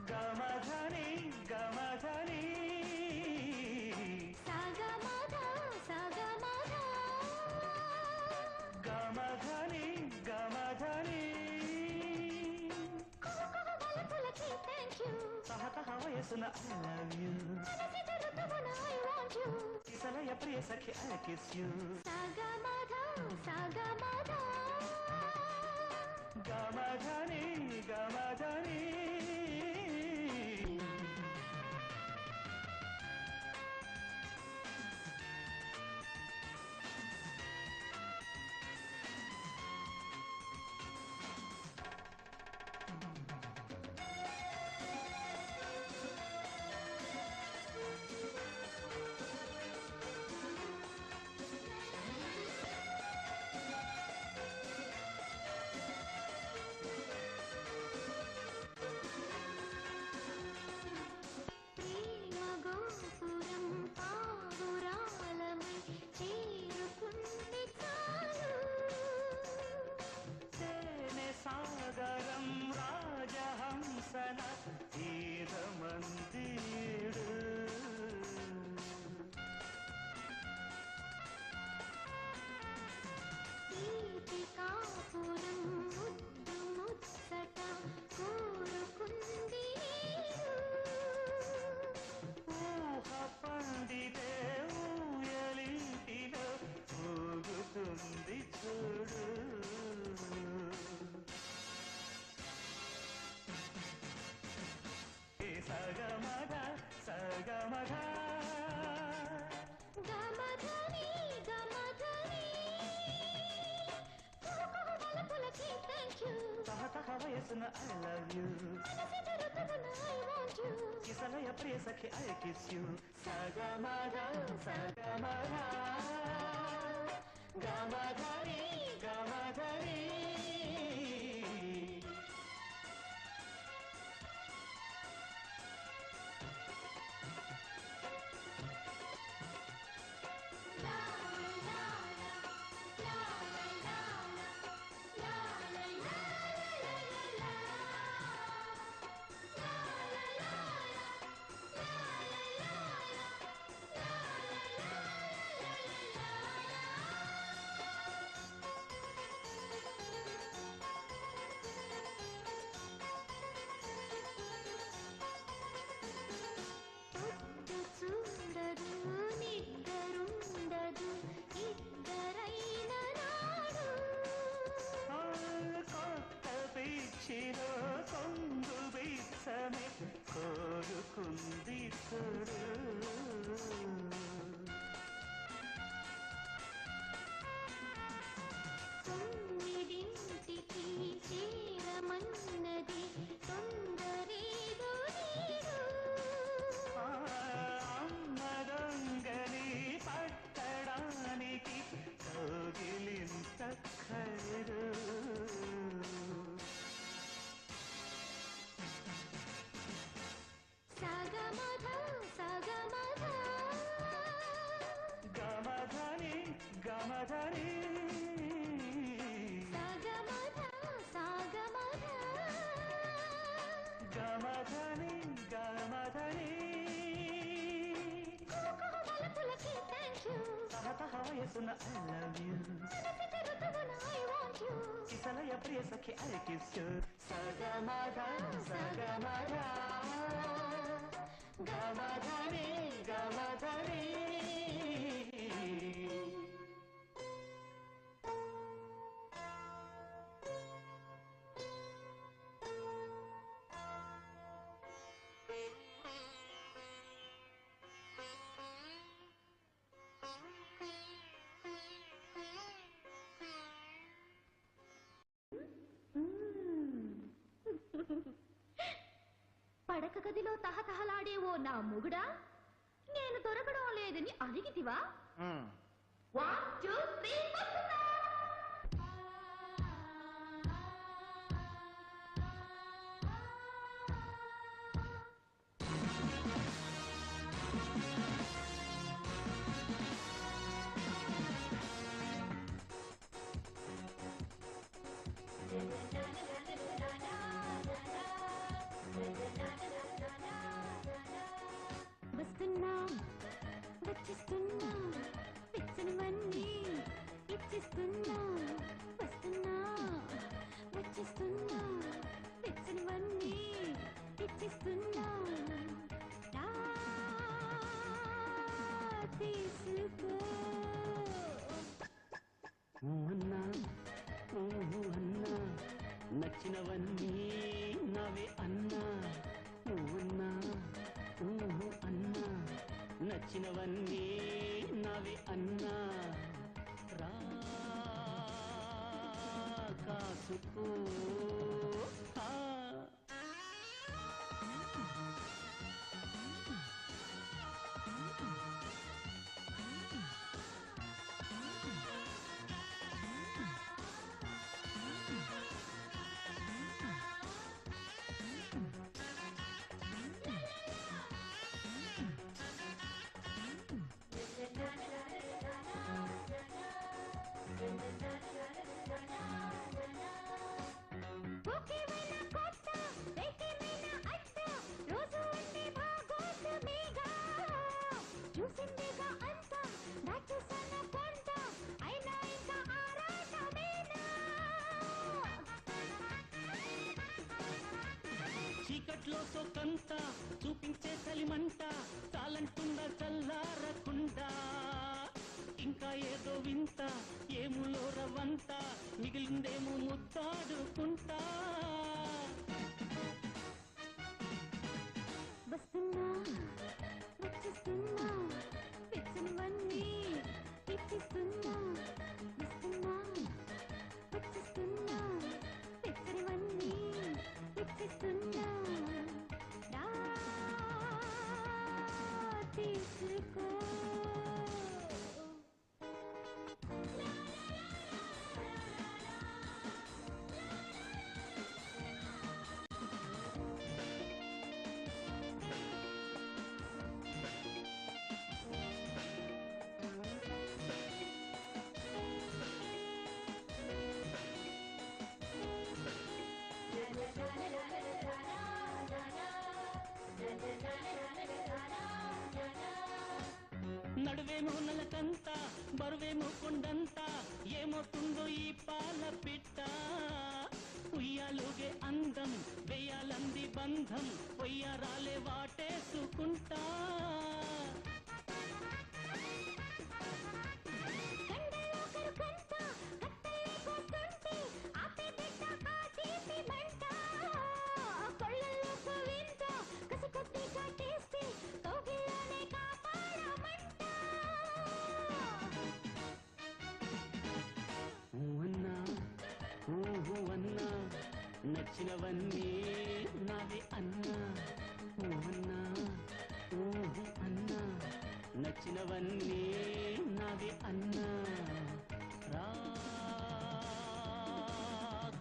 గమధని గమధని గమధని గమధని తహతహ వయసున I love you కిసలయ Priya Sakhi I kiss you గమధని గమధని సాగరం రాజహంసన తీరమందిడు కాపురం ముద్దు ముచ్చట కోరుకుంది ఊహ పండితే ఊయలింటిలో ఊగుతుంది చూడు సగమగ సగమగ గమధని గమధని తహతహ వయసున I love you కిసలయ Priya Sakhi I kiss you సగమగ సగమగ గమధని గమధని చూడదు నిద్దరుండదు ఇద్దరైన నాడు కొత్త పిచ్చిలో కొంగు బిచ్చమే కోరుకుంది చూడు 9ంటికి చేరమన్నది తొందరేదో నీడు అమ్మదొంగని పట్టడానికి కౌగిలింత ఖైరు సగమధ సగమధ గమధని గమధని సగమధ సగమధ గమధని గమధని తహతహ వయసున I love you కిసలయ Priya Sakhi I kiss you సగమధ సగమధ గమధని గమధని పడక గదిలో తహతహలాడే ఓ నా మొగుడా నేను దొరకడం లేదని అడిగితివా 1 2 3 Thank you. వచ్చిస్తున్నా తీసుకో అన్నా అన్నా నచ్చినవన్నీ నవే అన్నా అన్నా అన్నా నచ్చినవన్నీ నవే అన్నా రా కాసుకో చీకట్లో సోకంతా చూపించే చలిమంట చాలంటుందా చల్లారకుండా ఇంకా ఏదో వింత ఏములో రవ్వంతా మిగిలిందేమో ముద్దాడుకుంటా వస్తున్నా వచ్చేస్తున్నా పిచ్చినవన్నీ ఇచ్చిస్తున్నా వస్తున్నా వచ్చేస్తున్నా పిచ్చినవన్నీ ఇచ్చిస్తున్నా రా తీసుకో నడువేమో నలకంత బరువేమో కొండంత ఏమవుతుందో ఈ పాల పిట్ట ఉయ్యాలుగే అందం వేయాలంది బంధం పొయ్యారాలే వాటేసుకుంటా నచ్చినవన్నీ నావే అన్నా అన్నా అన్నా నచ్చినవన్నీ నావే అన్నా రా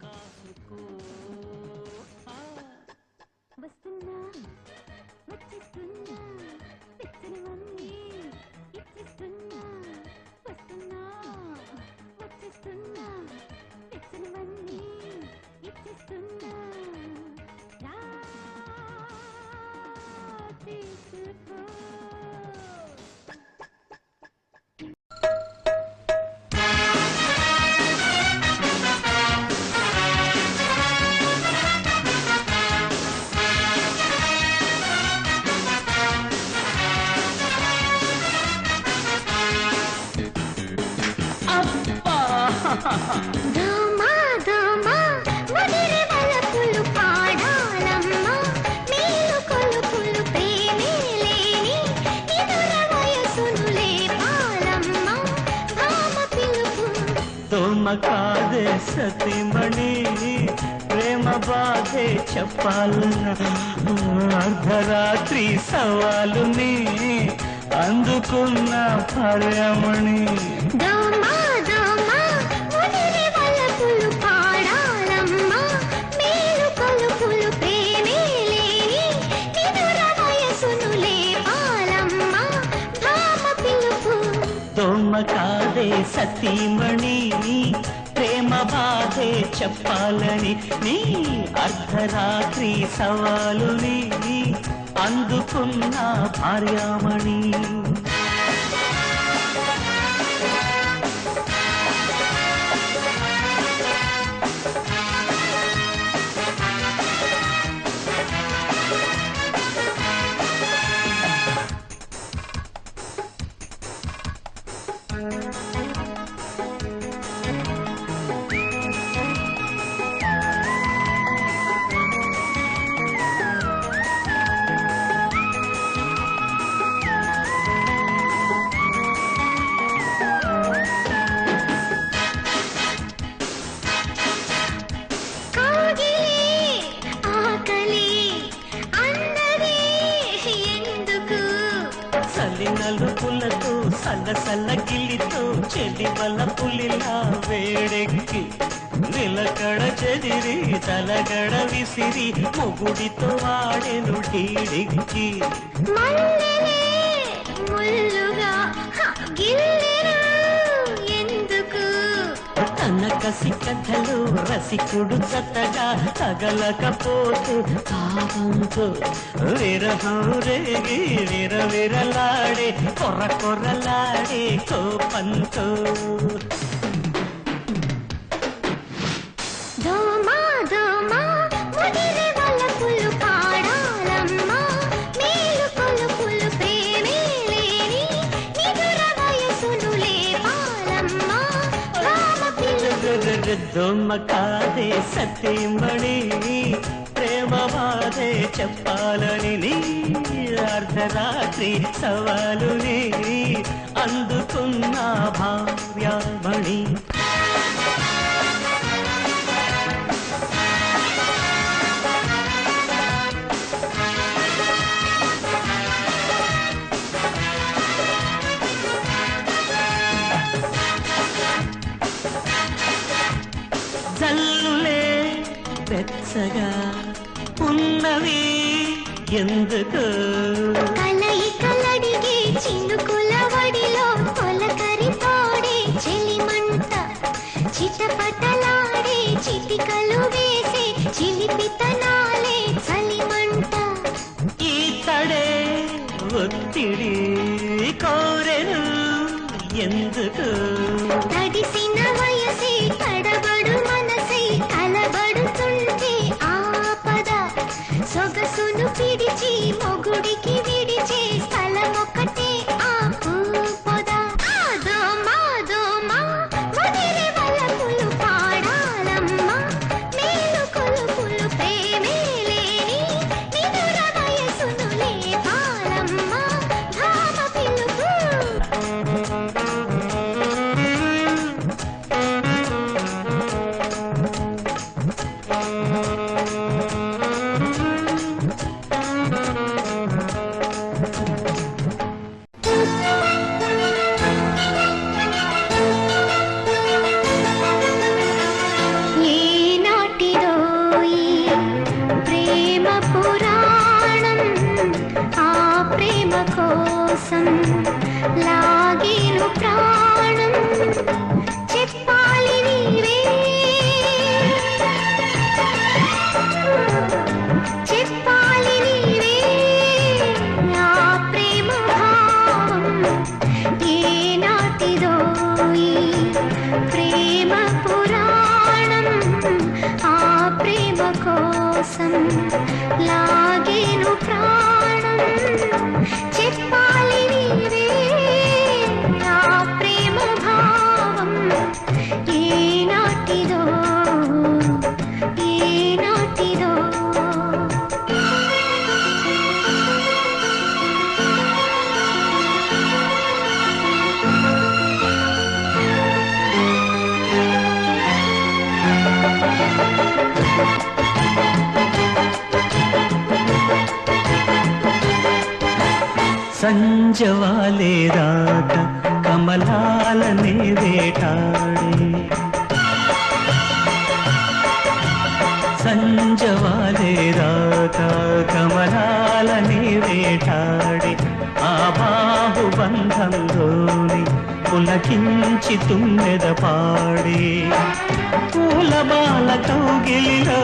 కాసుకో వస్తున్నా వచ్చేస్తున్నా పిచ్చినవన్నీ ఇచ్చిస్తున్నా వస్తున్నా వచ్చేస్తున్నా పిచ్చినవన్నీ ఇచ్చిస్తున్నా రా తీసుకో ధమా ధమా మదిరి వలపులు పాడాలమ్మా మేలు కొలుపులు ప్రేమే లేని ఇదుర వయసును లేపాలమ్మా భామ పిలుపు దోమ కాదే సతిమణి ప్రేమ బాధే చెప్పాలన్నా అర్ధరాత్రి సవాలుని అందుకున్న భార్యమణి ధమా ధమా మదిరి వలపులు పాడాలమ్మా మేలు కొలుపులు ప్రేమే లేని ఇదుర వయసును లేపాలమ్మా భామ పిలుపు దోమ కాదే సతీమణి ప్రేమ బాధే చెప్పాలని నీ అర్ధరాత్రి సవాలుని అందుకున్న భార్యామణి తలుపులతో సలసల గిల్లితో చెలివల పులిలా వేడెక్కి నిలకడ చెదిరి తలగడ విసిరి మొగుడితో వాడెను డీడెక్కి తన కసి కథలు రసికుడు చత్తగా తగలకపోతే పాపంతో విరహం రేగి విరవిరలాడే కొర్ర కొర్రలాడే కోపంతో దొమ్మ కాదే సతీమణి ప్రేమ బాధే చెప్పాలని నీ అర్ధరాత్రి సవాలుని అందుకున్న భార్యామణి జల్లులే వెచ్చగా ఉన్నవి ఎందుకు కలయికలడిగే చినుకుల వడిలో తొలకరి తోడే చెలిమంట చిటపటలాడే చిటికలు వేసే చిలిపితనాలే చలిమంట ఈ తడే ఒత్తిడి కోరెను ఎందుకు తడిసిన వయసే తడబడు మనసే కలబడుతుంటే ఆపద సొగసును పిడిచి మొగుడికి విడిచే స్థలమొక్కటే ఆపు పొద దోమా వదిలి వలపులు పాడాలమ్మా మేలు కొలుపులు ప్రేమే లేని నిదుర వయసును లేపాలమ్మా ధామ పిలుపు లాగేను ప్రాణం చెప్పాలి నీవే చెప్పాలి నీవే ఆ ప్రేమ భావం ఏనాటిదో ఈ ప్రేమ పురాణం ఆ ప్రేమ కోసం లాగేను ప్రాణం చెప్పాలి నీవే ఆ ప్రేమ భావం ఏనాటిదో ఏనాటిదో సంజవాలేదాకా కమలాలనే వేటాడే సంజవాలేదాకా కమలాలనే వేటాడే ఆ బాహుబంధంలోని పులకించి తుమ్మెద పాడే పూల బాల కౌగిలిలో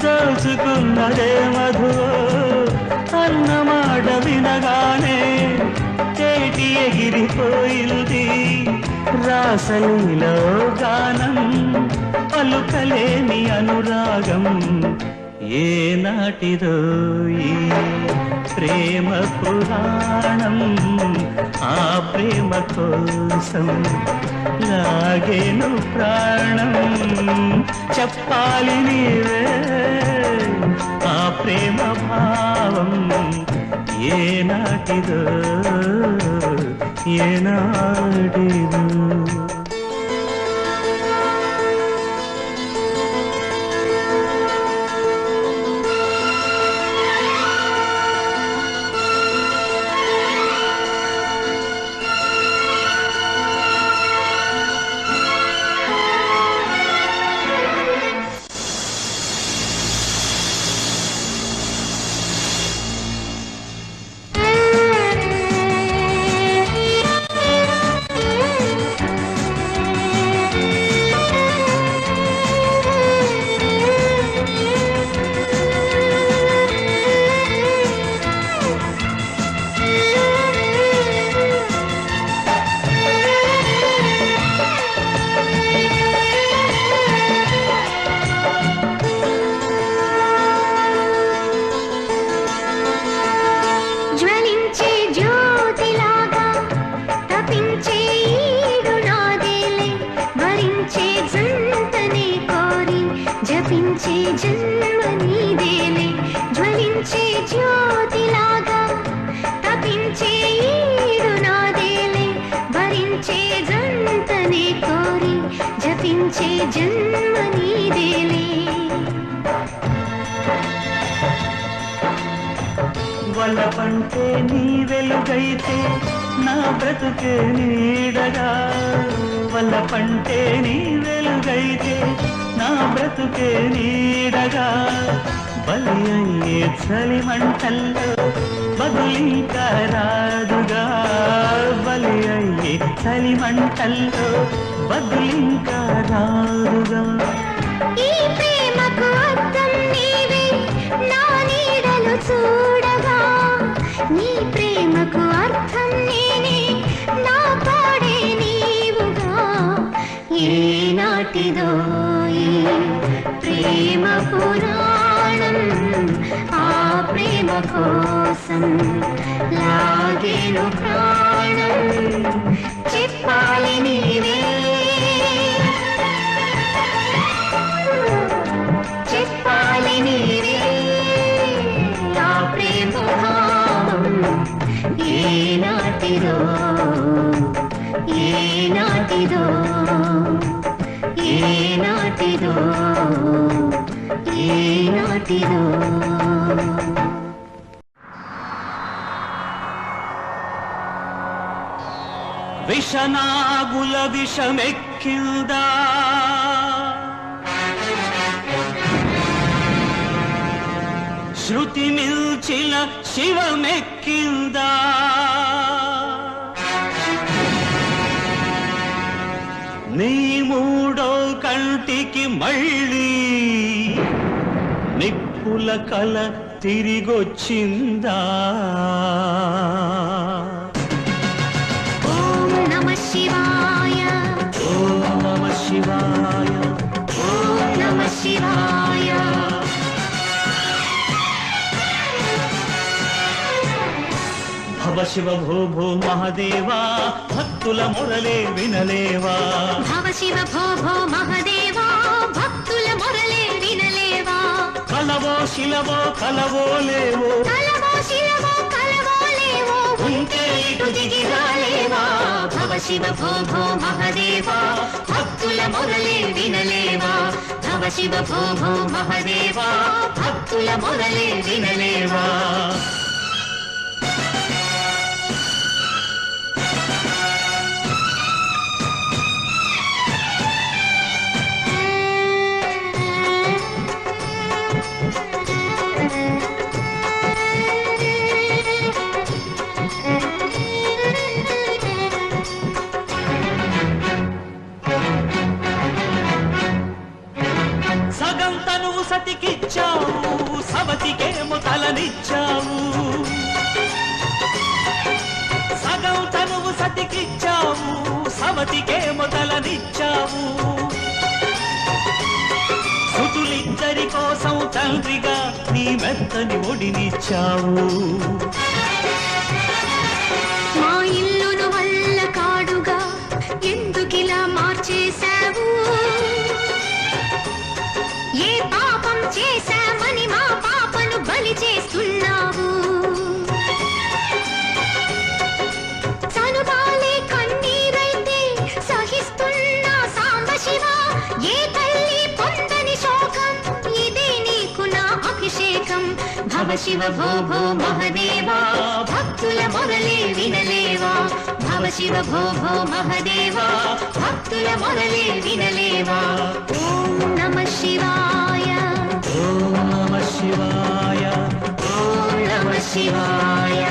దోచుకున్నదే మధువో అన్నమాట వినగానే తేటి ఎగిరిపోయింది రాసలీలో గానం పలుకలేని అనురాగం ఏనాటిదో ఈ ప్రేమ పురాణం ఆ ప్రేమ కోసం లాగేను ప్రాణం చెప్పాలి నీవే ఆ ప్రేమ భావం ఏనాటిదో ఏనాటిదో జన్మ నీదేలే వలపంటే నీ వెలుగైతే నా బ్రతుకే నీడగా వలపంటే నీ వెలుగైతే నా బ్రతుకే నీడగా బలి అయ్యే చలిమంటల్లో బదులింకా రాదుగా బలి అయ్యే చలిమంటల్లో బదులింకా రాదుగా ఈ ప్రేమకు అర్థం నీవే నా నీడలు చూడగా నీ ప్రేమకు అర్థం నేనే నా పాడే నీవుగా ఏనాటిదో ఈ ప్రేమ పురాణం ఆ ప్రేమ కోసం లాగేను ప్రాణం చెప్పాలి నీవే చెప్పాలి నీవే ఆ ప్రేమ భావం ఏనాటిదో ఏనాటిదో ఏనాటిదో ఏనాటిదో విషనాగుల విషమెక్కిందా శృతి మిల్చిన శివమెక్కిందా నీ మూడో కంటికి మళ్ళీ నిప్పుల కల తిరిగొచ్చిందా ఓం నమః శివాయ ఓం నమః శివాయ ఓం నమః శివాయ భవ శివ భో భో మహదేవా భక్తుల మురళే వినలేవా భవ శివ భో భో మహదేవా భక్తుల మురళే వినలేవా కలవో శిలవో కలవో లేవో కలవో శిలవో కలవో లేవో ఉంటే ఇటు దిగి రాలేవా భవ శివ భో భో మహదేవా భక్తుల మురళే వినలేవా భవ శివ భో భో మహదేవా భక్తుల మురళే వినలేవా సగం తనువు సతికిచ్చావు సవతికేమో తలనిచ్చావు సగం తనువు సతికిచ్చావు సవతికేమో తలనిచ్చావు సుతులిద్దరి కోసం తండ్రిగా నీ మెత్తని ఒడినిచ్చావు మా ఇల్లును వల్ల కాడుగా ఎందుకిలా మార్చేశావు ఏ పాపం చేశామని మా పాపను బలి చేస్తున్నావు సనుబాలే కన్నీరైతే సహిస్తున్నా సాంబ శివ ఏ తల్లి పొందని శోకం ఇదే నీకు నా అభిషేకం భవ శివ భో భో మహదేవా భక్తుల మురళే వినలేవా భవ శివ భో భో మహదేవా భక్తుల మురళే వినలేవా ఓం నమః శివాయ ఓం నమః శివాయ ఓం నమః శివాయ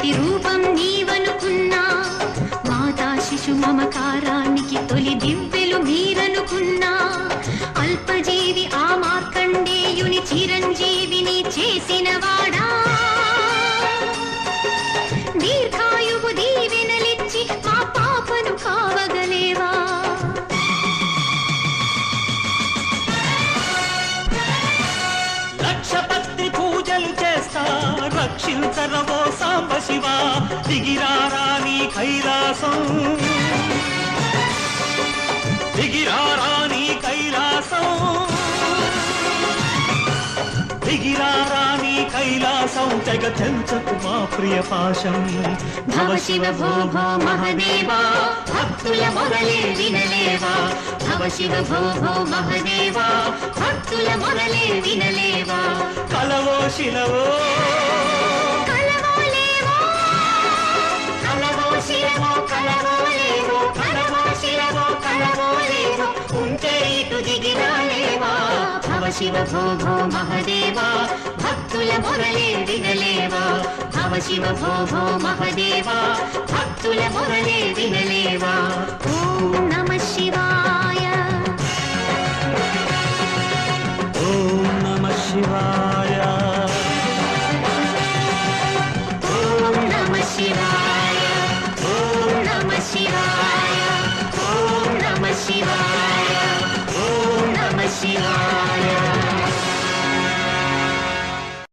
గణపతి రూపం నీవనుకున్నా మాతా శిశు మమకారానికి తొలి దివ్వెలు మీరనుకున్నా అల్పజీవి ఆ మార్కండేయుని చిరంజీవిని చేసిన వాడా దీర్ఘాయువు దీవెనలిచ్చి మా పాపను కావగలేవా లక్షపత్రి పూజలు చేస్తా రక్షించరవో సాంబ శివ దిగిరారా నీ కైలాసం దిగిరారా నీ కైలాసం దిగిరారా నీ కైలాసం తెగ తెంచకు మా ప్రియ పాశం భవ శివ భో భో మహదేవా భక్తుల మొరలే వినలేవా భవ శివ భో భో మహదేవా భక్తుల మొరలే వినలేవా కలవో శిలవో కలవోలేవో కలవో శిలవో కలవోలేవో కలవో శిలవో కలవోలేవో ఉంటే ఇటు దిగిరాలేవా భవ శివ భో భో మహదేవా భక్తుల మొరలే వినలేవా భవ శివ భో భో మహదేవా భక్తుల మొరలే వినలేవా ఓం